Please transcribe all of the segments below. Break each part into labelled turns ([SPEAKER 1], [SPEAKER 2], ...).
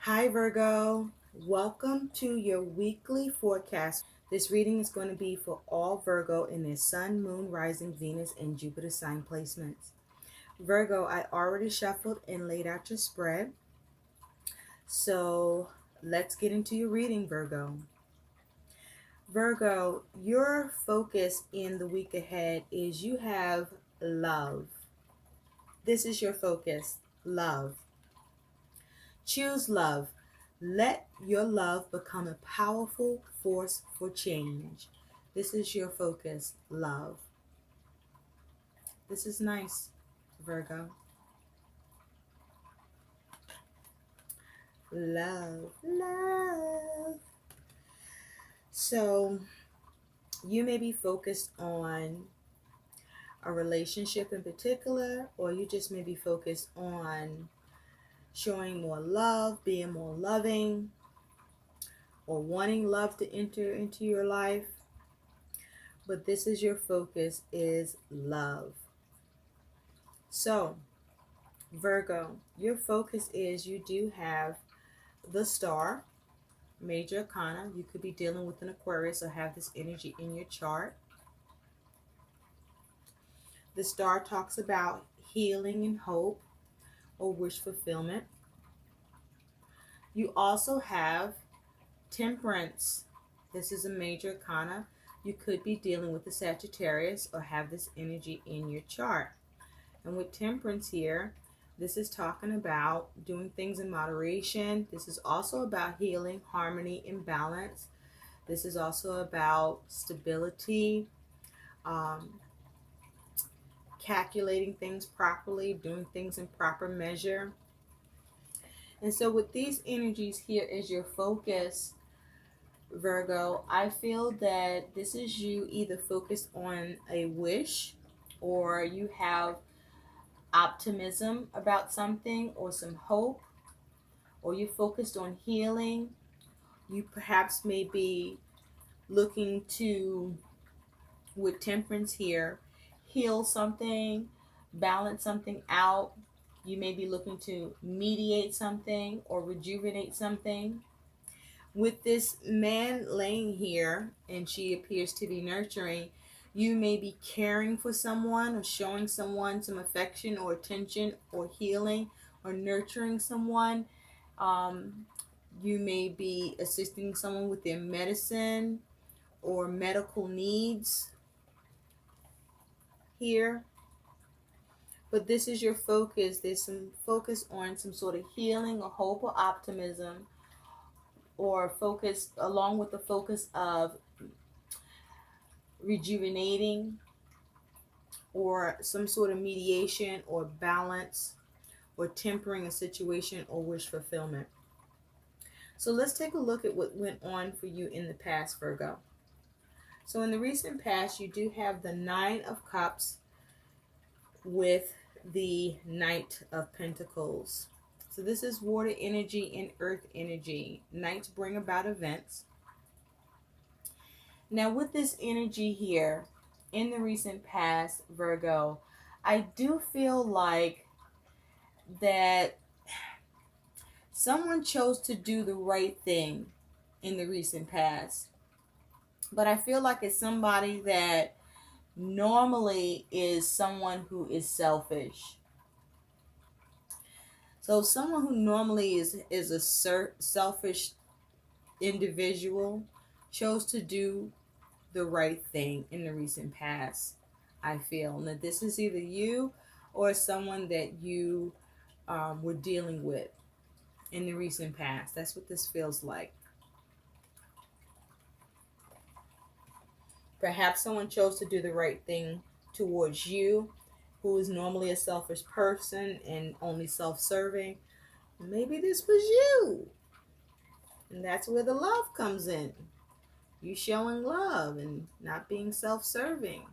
[SPEAKER 1] Hi Virgo, welcome to your weekly forecast. This reading is going to be for all Virgo in their Sun, Moon, Rising, Venus, and Jupiter sign placements. Virgo, I already shuffled and laid out your spread. So let's get into your reading, Virgo. Virgo, your focus in the week ahead is you have love. This is your focus, love. Choose love. Let your love become a powerful force for change. This is your focus, love. This is nice, Virgo. Love, love. So, you may be focused on a relationship in particular, or you just may be focused on showing more love, being more loving, or wanting love to enter into your life. But this is your focus, is love. So, Virgo, your focus is you do have the star, major arcana. You could be dealing with an Aquarius or have this energy in your chart. The star talks about healing and hope or wish fulfillment. You also have temperance. This is a major arcana. You could be dealing with the Sagittarius or have this energy in your chart. And with temperance here, this is talking about doing things in moderation. This is also about healing, harmony, and balance. This is also about stability, calculating things properly, doing things in proper measure. And so with these energies here as your focus, Virgo, I feel that this is you either focused on a wish or you have optimism about something or some hope, or you're focused on healing. You perhaps may be looking to, with temperance here, heal something, balance something out. You may be looking to mediate something or rejuvenate something. With this man laying here, and she appears to be nurturing, you may be caring for someone or showing someone some affection or attention or healing or nurturing someone. You may be assisting someone with their medicine or medical needs here. But this is your focus. There's some focus on some sort of healing or hope or optimism, or focus along with the focus of rejuvenating or some sort of mediation or balance or tempering a situation or wish fulfillment. So let's take a look at what went on for you in the past, Virgo. So in the recent past, you do have the Nine of Cups with the Knight of Pentacles. So this is water energy and earth energy. Knights bring about events. Now with this energy here, in the recent past, Virgo, I do feel like that someone chose to do the right thing in the recent past. But I feel like it's somebody that normally is someone who is selfish. So someone who normally is a selfish individual chose to do the right thing in the recent past, I feel. Now this is either you or someone that you were dealing with in the recent past. That's what this feels like. Perhaps someone chose to do the right thing towards you, who is normally a selfish person and only self-serving. Maybe this was you. And that's where the love comes in. You showing love and not being self-serving.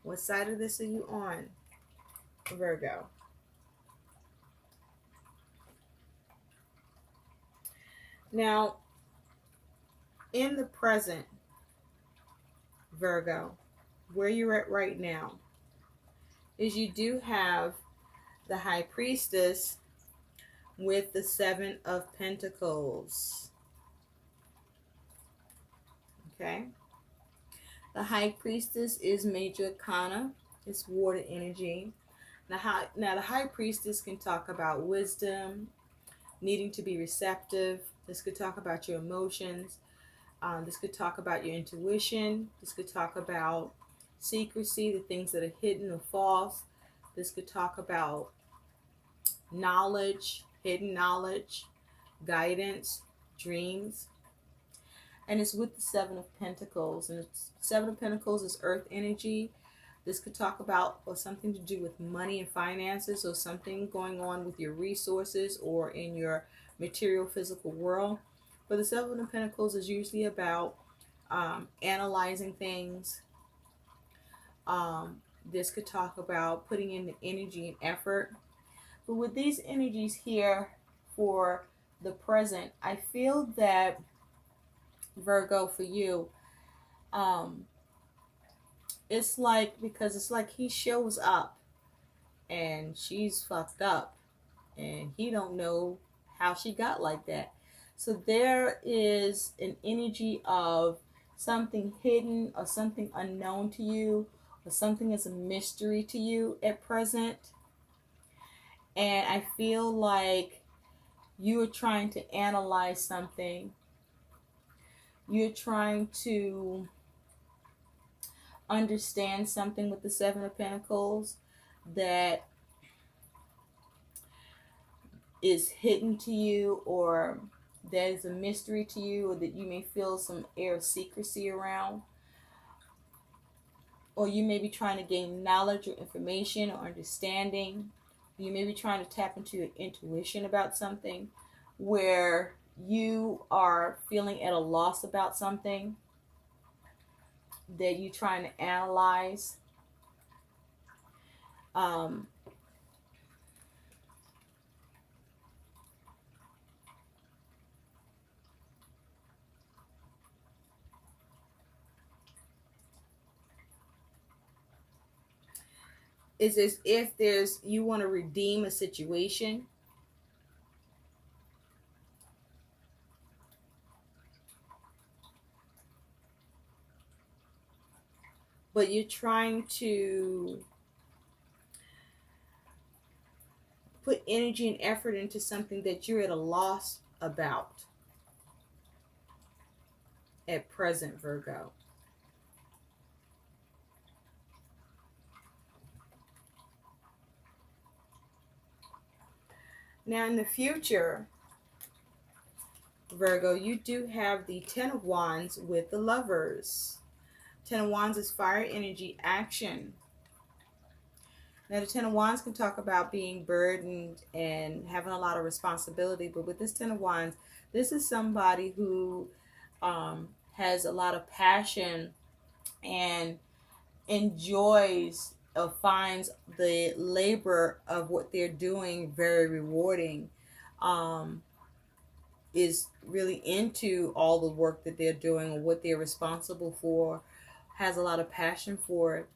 [SPEAKER 1] What side of this are you on, Virgo? Now, in the present, Virgo, where you're at right now, is you do have the High Priestess with the Seven of Pentacles. Okay. The High Priestess is Major Arcana. It's water energy. Now the High Priestess can talk about wisdom, needing to be receptive. This could talk about your emotions. This could talk about your intuition. This could talk about secrecy, the things that are hidden or false. This could talk about knowledge, hidden knowledge, guidance, dreams. And it's with the Seven of Pentacles. And it's Seven of Pentacles is earth energy. This could talk about or something to do with money and finances, or something going on with your resources or in your material physical world. But the Seven of Pentacles is usually about analyzing things. This could talk about putting in the energy and effort. But with these energies here for the present, I feel that, Virgo, for you, it's like, because it's like he shows up and she's fucked up and he don't know how she got like that. So there is an energy of something hidden or something unknown to you, or something that's a mystery to you at present. And I feel like you are trying to analyze something. You're trying to understand something with the Seven of Pentacles that is hidden to you, or that is a mystery to you, or that you may feel some air of secrecy around. Or you may be trying to gain knowledge or information or understanding. You may be trying to tap into your intuition about something, where you are feeling at a loss about something that you're trying to analyze. It's as if you want to redeem a situation. But you're trying to put energy and effort into something that you're at a loss about at present, Virgo. Now in the future, Virgo, you do have the Ten of Wands with the Lovers. Ten of Wands is fire energy, action. Now the Ten of Wands can talk about being burdened and having a lot of responsibility, but with this Ten of Wands, this is somebody who has a lot of passion and enjoys or finds the labor of what they're doing very rewarding. Is really into all the work that they're doing or what they're responsible for, has a lot of passion for it.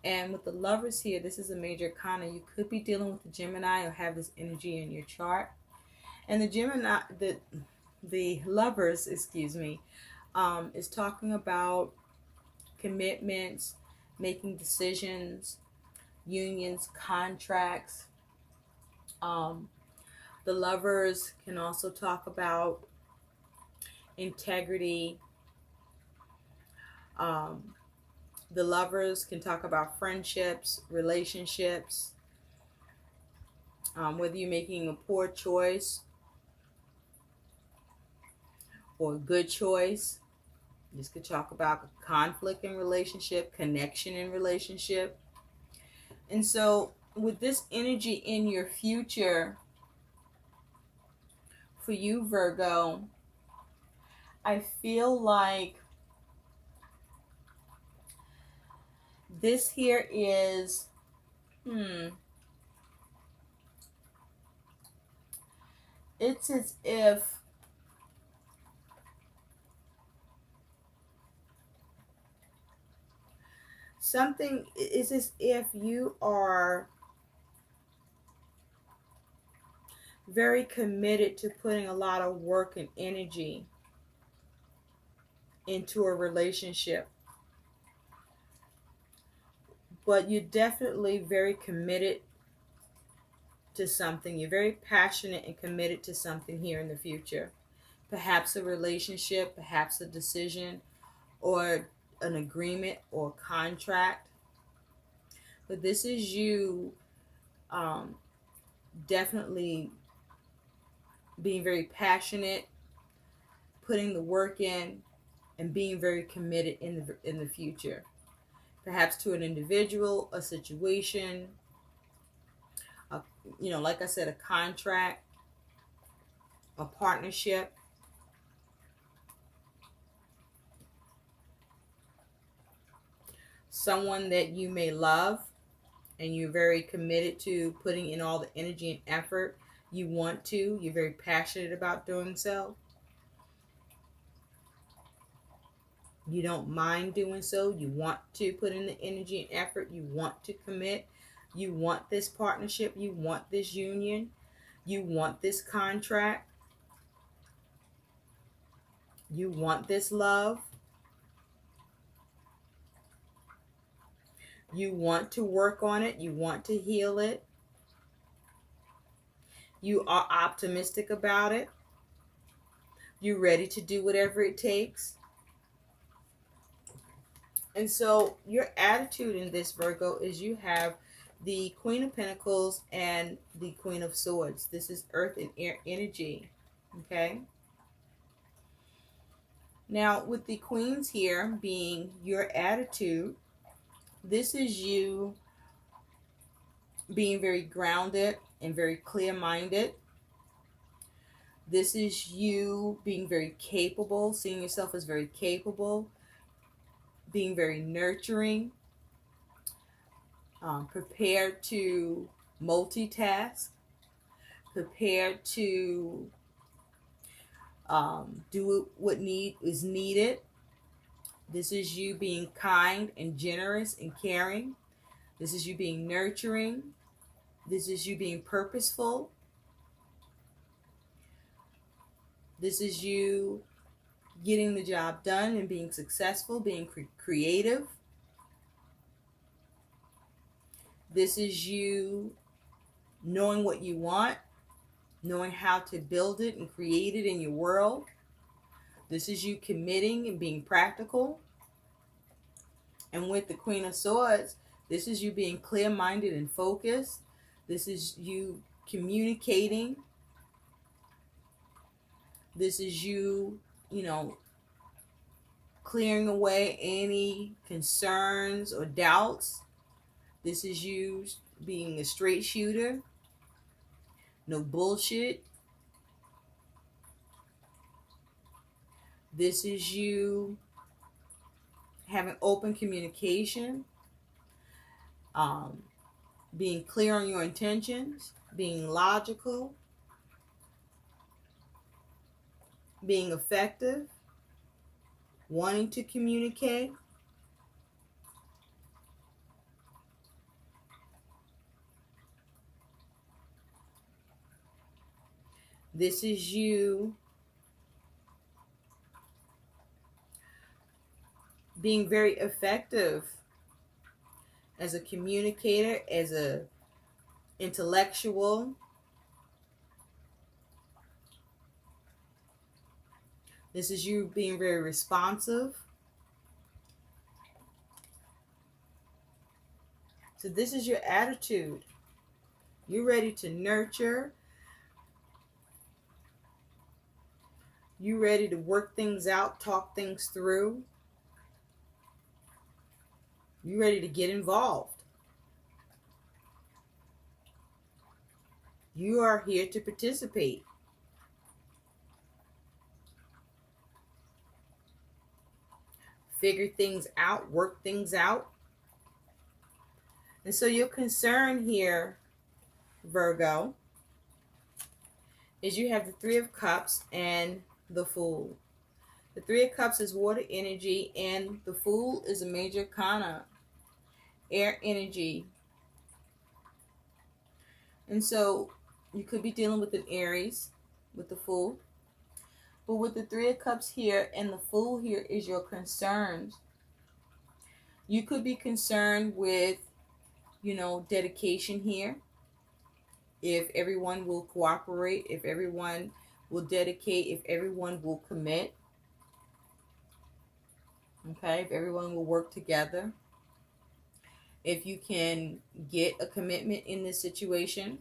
[SPEAKER 1] And with the Lovers here, this is a major arcana. You could be dealing with the Gemini or have this energy in your chart. And the Gemini, the Lovers, excuse me, is talking about commitments, making decisions, unions, contracts. The Lovers can also talk about integrity. The Lovers can talk about friendships, relationships, whether you're making a poor choice or a good choice. This could talk about conflict in relationship, connection in relationship. And so with this energy in your future, for you, Virgo, I feel like this here is, it's as if something is as if you are very committed to putting a lot of work and energy into a relationship. But you're definitely very committed to something. You're very passionate and committed to something here in the future. Perhaps a relationship, perhaps a decision, or an agreement or contract. But this is you definitely being very passionate, putting the work in, and being very committed in the future. Perhaps to an individual, a situation, like I said, a contract, a partnership. Someone that you may love, and you're very committed to putting in all the energy and effort you want to. You're very passionate about doing so. You don't mind doing so. You want to put in the energy and effort. You want to commit. You want this partnership. You want this union. You want this contract. You want this love. You want to work on it. You want to heal it. You are optimistic about it. You're ready to do whatever it takes. And so your attitude in this, Virgo, is you have the Queen of Pentacles and the Queen of Swords. This is earth and air energy. Okay. Now, with the Queens here being your attitude, this is you being very grounded and very clear-minded. This is you being very capable, seeing yourself as very capable, being very nurturing, prepared to multitask, prepared to do what is needed. This is you being kind and generous and caring. This is you being nurturing. This is you being purposeful. This is you getting the job done and being successful, being creative. This is you knowing what you want, knowing how to build it and create it in your world. This is you committing and being practical. And with the Queen of Swords, this is you being clear-minded and focused. This is you communicating. This is you, clearing away any concerns or doubts. This is you being a straight shooter. No bullshit. This is you having open communication, being clear on your intentions, being logical, being effective, wanting to communicate. This is you being very effective as a communicator, as a intellectual. This is you being very responsive. So this is your attitude. You're ready to nurture. You're ready to work things out, talk things through. You're ready to get involved. You are here to participate. Figure things out, work things out. And so your concern here, Virgo, is you have the Three of Cups and the Fool. The Three of Cups is water energy, and the Fool is a major arcana, air energy. And so You could be dealing with an Aries with the Fool. But with the Three of Cups here and the Fool here is your concerns. You could be concerned with, dedication here. If everyone will cooperate, if everyone will dedicate, if everyone will commit. Okay, if everyone will work together. If you can get a commitment in this situation.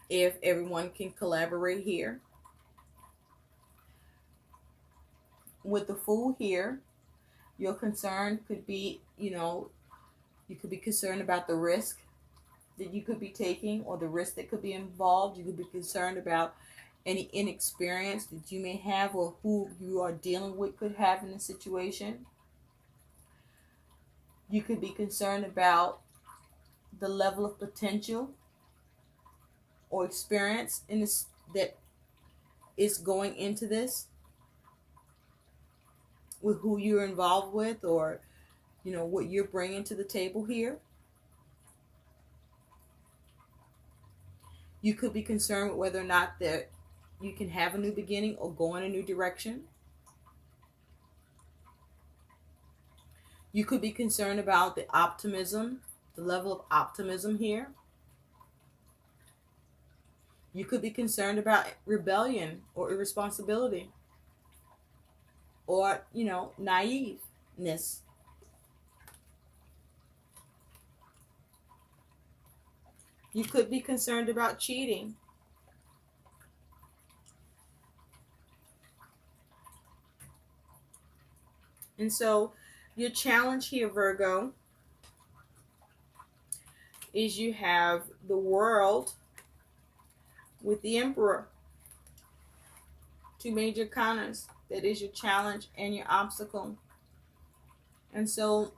[SPEAKER 1] If everyone can collaborate here. With the Fool here, your concern could be, you could be concerned about the risk that you could be taking or the risk that could be involved. You could be concerned about any inexperience that you may have or who you are dealing with could have in the situation. You could be concerned about the level of potential or experience in this that is going into this with who you're involved with, or what you're bringing to the table here. You could be concerned with whether or not that you can have a new beginning or go in a new direction. You could be concerned about the optimism, the level of optimism here. You could be concerned about rebellion or irresponsibility or, naiveness. You could be concerned about cheating. And so your challenge here, Virgo, is you have the World with the Emperor. Two major arcanas. That is your challenge and your obstacle. And so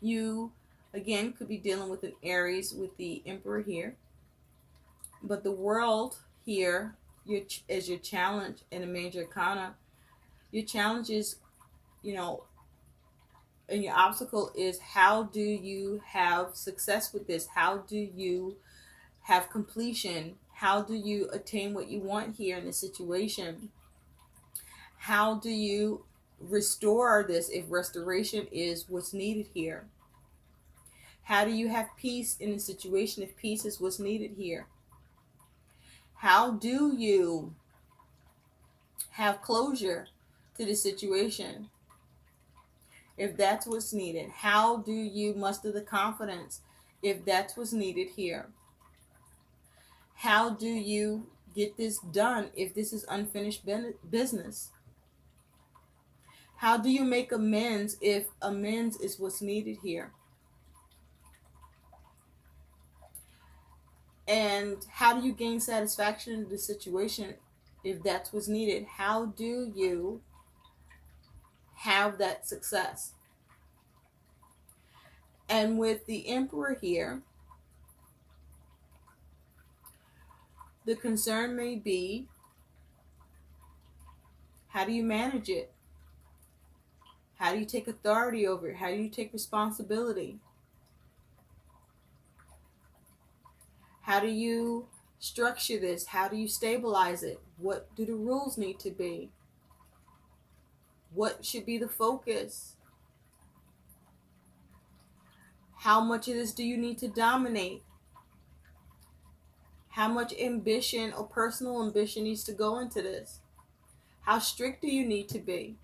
[SPEAKER 1] you, again, could be dealing with an Aries with the Emperor here. But the World here is your challenge and a major arcana. Your challenge is, and your obstacle is, how do you have success with this? How do you have completion? How do you attain what you want here in this situation? How do you restore this if restoration is what's needed here? How do you have peace in the situation if peace is what's needed here? How do you have closure to the situation if that's what's needed? How do you muster the confidence if that's what's needed here? How do you get this done if this is unfinished business? How do you make amends if amends is what's needed here? And how do you gain satisfaction in the situation if that's what's needed? How do you have that success? And with the Emperor here, the concern may be, how do you manage it? How do you take authority over it? How do you take responsibility? How do you structure this? How do you stabilize it? What do the rules need to be? What should be the focus? How much of this do you need to dominate? How much ambition or personal ambition needs to go into this? How strict do you need to be?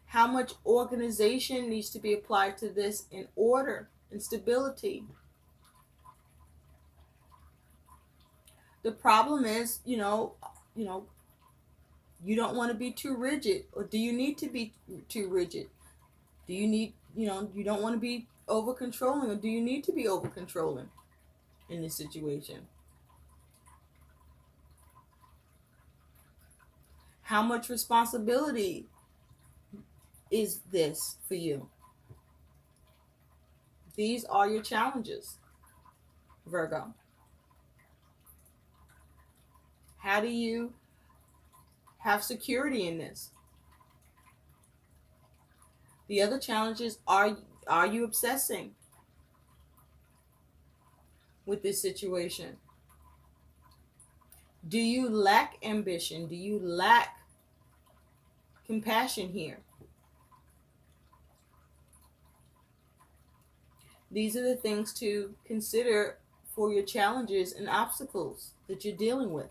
[SPEAKER 1] How much organization needs to be applied to this in order and stability? The problem is, you don't want to be too rigid, or do you need to be too rigid? Do you need, you don't want to be over controlling, or do you need to be over controlling in this situation? How much responsibility is this for you? These are your challenges, Virgo. How do you have security in this? The other challenge is, are you obsessing? with this situation? Do you lack ambition? Do you lack compassion here? These are the things to consider for your challenges and obstacles that you're dealing with.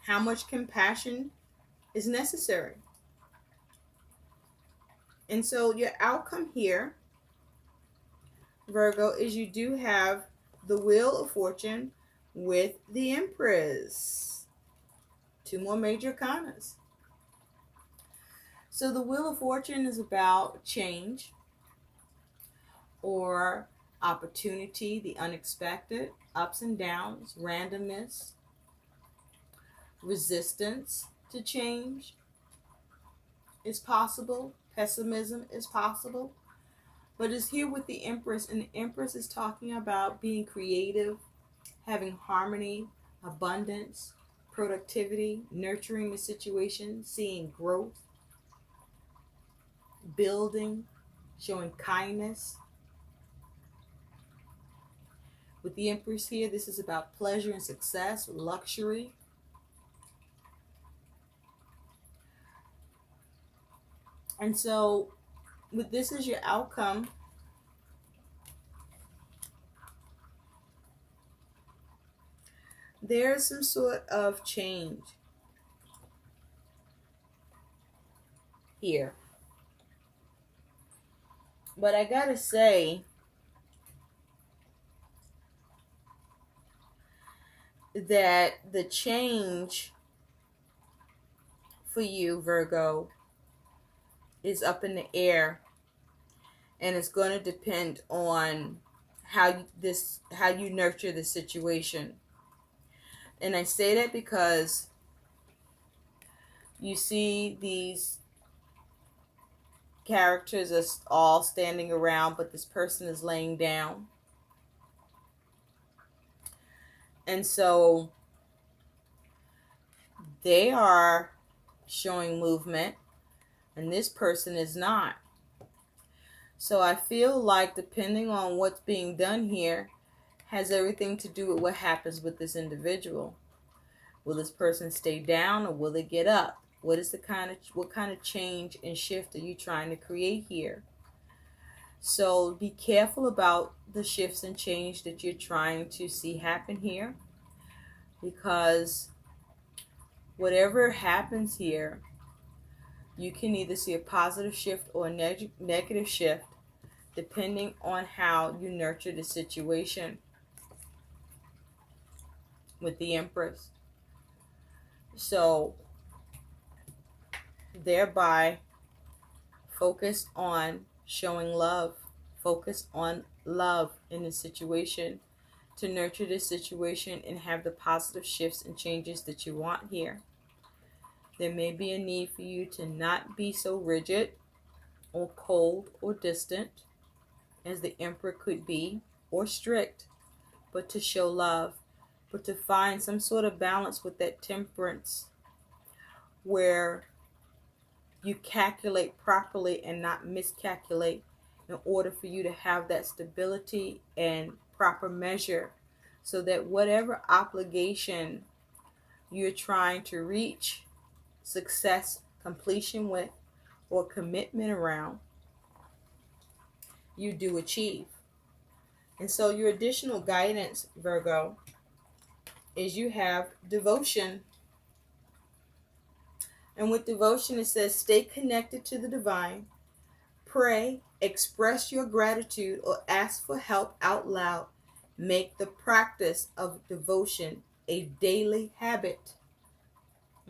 [SPEAKER 1] How much compassion is necessary? And so your outcome here, Virgo, is you do have the Wheel of Fortune with the Empress. 2 more major arcanas. So the Wheel of Fortune is about change or opportunity, the unexpected, ups and downs, randomness, resistance to change is possible. Pessimism is possible. But it's here with the Empress, and the Empress is talking about being creative, having harmony, abundance, productivity, nurturing the situation, seeing growth, building, showing kindness. With the Empress here, this is about pleasure and success, luxury. And so, with this as your outcome, there's some sort of change here. But I gotta say that the change for you, Virgo, is up in the air, and it's going to depend on how you nurture the situation. And I say that because you see these characters are all standing around, but this person is laying down. And so they are showing movement, and this person is not. So I feel like depending on what's being done here has everything to do with what happens with this individual. Will this person stay down, or will they get up? What kind of change and shift are you trying to create here? So be careful about the shifts and change that you're trying to see happen here, because whatever happens here, you can either see a positive shift or a negative shift depending on how you nurture the situation with the Empress. So thereby focus on showing love. Focus on love in the situation to nurture this situation and have the positive shifts and changes that you want here. There may be a need for you to not be so rigid or cold or distant as the Emperor could be, or strict, but to show love, but to find some sort of balance with that temperance where you calculate properly and not miscalculate in order for you to have that stability and proper measure, so that whatever obligation you're trying to reach success, completion with, or commitment around, you do achieve. And so your additional guidance, Virgo, is you have devotion. And with devotion, it says stay connected to the divine, pray, express your gratitude, or ask for help out loud. Make the practice of devotion a daily habit.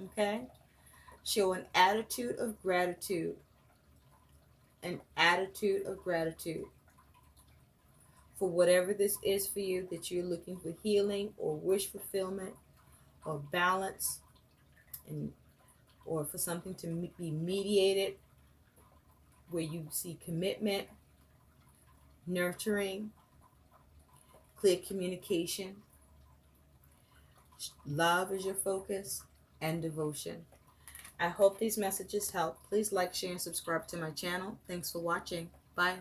[SPEAKER 1] Okay? Show an attitude of gratitude. An attitude of gratitude for whatever this is for you, that you're looking for healing or wish fulfillment or balance, or for something to be mediated where you see commitment, nurturing, clear communication. Love is your focus, and devotion. I hope these messages help. Please like, share, and subscribe to my channel. Thanks for watching. Bye.